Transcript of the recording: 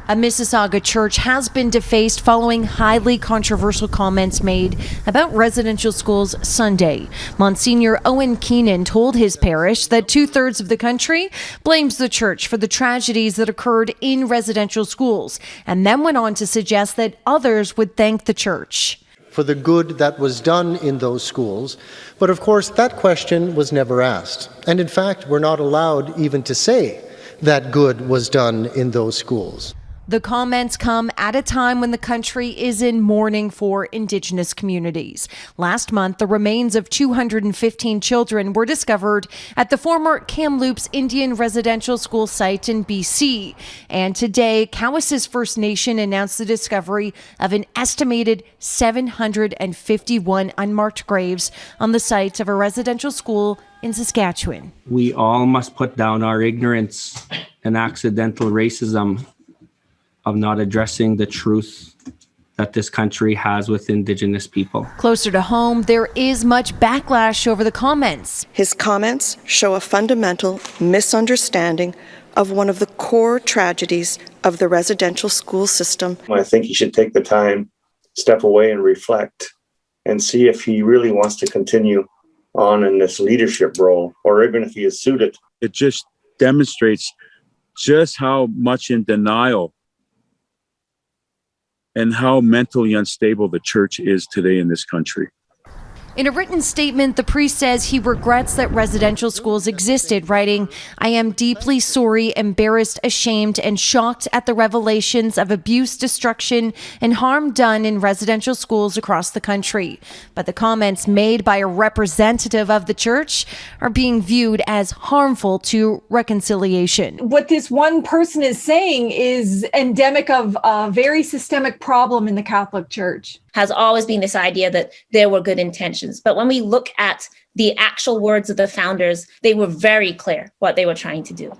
A Mississauga church has been defaced following highly controversial comments made about residential schools Sunday. Monsignor Owen Keenan told his parish that 2/3 of the country blames the church for the tragedies that occurred in residential schools, and then went on to suggest that others would thank the church for the good that was done in those schools. But of course, that question was never asked. And in fact, we're not allowed even to say that good was done in those schools. The comments come at a time when the country is in mourning for Indigenous communities. Last month, the remains of 215 children were discovered at the former Kamloops Indian residential school site in BC. And today, Cowessess First Nation announced the discovery of an estimated 751 unmarked graves on the site of a residential school in Saskatchewan. We all must put down our ignorance and accidental racism of not addressing the truth that this country has with Indigenous people. Closer to home, there is much backlash over the comments. His comments show a fundamental misunderstanding of one of the core tragedies of the residential school system. I think he should take the time, step away and reflect and see if he really wants to continue on in this leadership role, or even if he is suited. It just demonstrates just how much in denial and how mentally unstable the church is today in this country. In a written statement, the priest says he regrets that residential schools existed, writing, "I am deeply sorry, embarrassed, ashamed, and shocked at the revelations of abuse, destruction, and harm done in residential schools across the country." But the comments made by a representative of the church are being viewed as harmful to reconciliation. What this one person is saying is endemic of a very systemic problem in the Catholic Church. Has always been this idea that there were good intentions. But when we look at the actual words of the founders, they were very clear what they were trying to do.